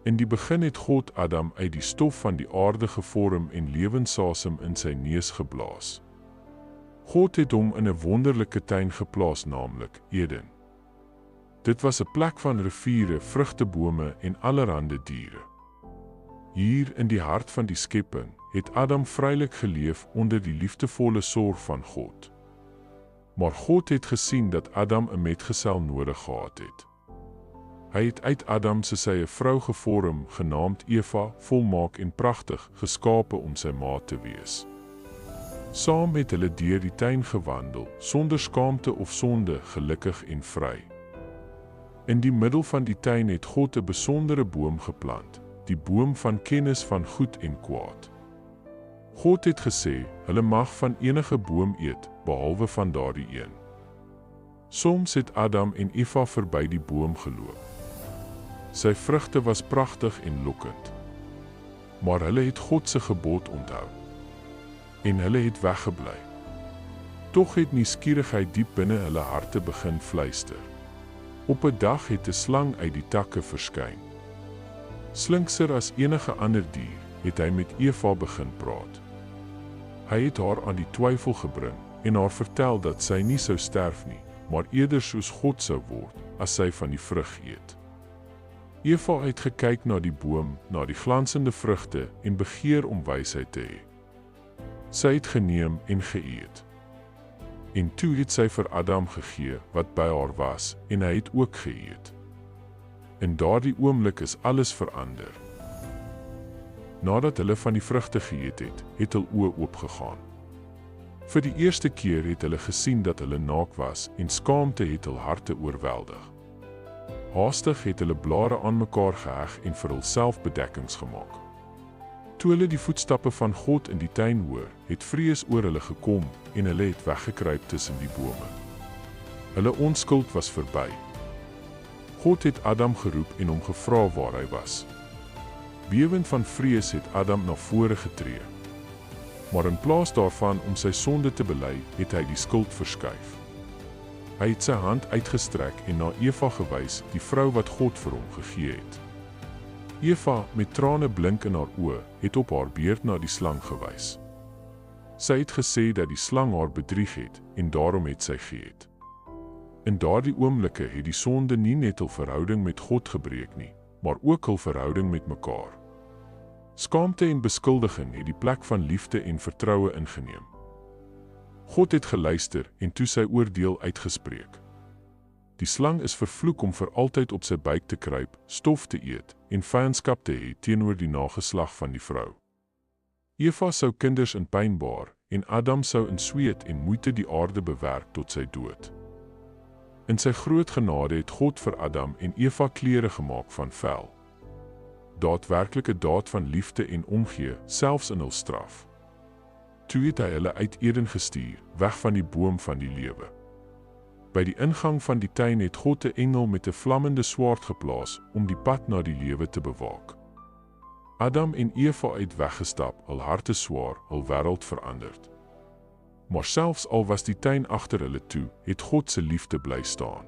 In die begin het God Adam uit die stof van die aarde gevorm en lewensasem in sy neus geblaas. God het hom in 'n wonderlike tuin geplaas, naamlik Eden. Dit was 'n plek van riviere, vrugtebome en allerhande diere. Hier in die hart van die skepping het Adam vrylik geleef onder die liefdevolle sorg van God. Maar God het gesien dat Adam 'n metgesel nodig gehad het. Hy het uit Adam se sy 'n vrou gevorm, genaamd Eva, volmaak en pragtig, geskape om sy maat te wees. Saam het hulle deur die tuin gewandel, sonder skaamte of sonde, gelukkig en vry. In die middel van die tuin het God 'n besondere boom geplant, die boom van kennis van goed en kwaad. God het gesê, hulle mag van enige boom eet, behalwe van daardie een. Soms het Adam en Eva verby die boom geloop. Sy vrugte was pragtig en lokkend. Maar hulle het God se gebod onthou. En hulle het weggebly. Tog het nuuskierigheid diep binne hulle harte begin fluister. Op 'n dag het 'n slang uit die takke verskyn. Slinkser as enige ander dier, het hy met Eva begin praat. Hy het haar aan die twyfel gebring en haar vertel dat sy nie sou sterf nie, maar eerder soos God sou word, as sy van die vrug eet. Eva het gekyk na die boom, na die glansende vrugte en begeer om wysheid te hê. Sy het geneem en geëet. En toe het sy vir Adam gegee wat by haar was en hy het ook geëet. In daardie oomblik is alles verander. Nadat hulle van die vrugte geëet het, het hul oë oopgegaan. Vir die eerste keer het hulle gesien dat hulle naak was en skaamte het hul harte oorweldig. Haastig het hulle blare aan mekaar geheg en vir hulself bedekkings gemaak. Toe hulle die voetstappe van God in die tuin hoor, het vrees oor hulle gekom en hulle het weggekruip tussen die bome. Hulle onskuld was verby. God het Adam geroep en hom gevra waar hy was. Bewend van vrees het Adam na vore getree. Maar in plaas daarvan om sy sonde te bely, het hy die skuld verskuif. Hy het sy hand uitgestrek en na Eva gewys, die vrou wat God vir hom gegee het. Eva, met trane blink in haar oë, het op haar beurt na die slang gewys. Sy het gesê dat die slang haar bedrieg het en daarom het sy geëet. In daardie oomblikke het die sonde nie net hul verhouding met God gebreek nie, maar ook hul verhouding met mekaar. Skaamte en beskuldiging het die plek van liefde en vertroue ingeneem. God het geluister en toe sy oordeel uitgespreek. Die slang is vervloek om vir altyd op sy buik te kruip, stof te eet en vyandskap te hê teenoor die nageslag van die vrou. Eva sou kinders in pyn baar en Adam sou in sweet en moeite die aarde bewerk tot sy dood. In sy groot genade het God vir Adam en Eva klere gemaak van vel. Daadwerklike daad van liefde en omgee, selfs in hul straf. Toe het hy hulle uit Eden gestuur, weg van die boom van die lewe. By die ingang van die tuin het God 'n engel met 'n vlammende swaard geplaas om die pad na die lewe te bewaak. Adam en Eva het weggestap, hul harte swaar, hul wêreld veranderd. Maar selfs al was die tuin agter hulle toe, het God se liefde bly staan.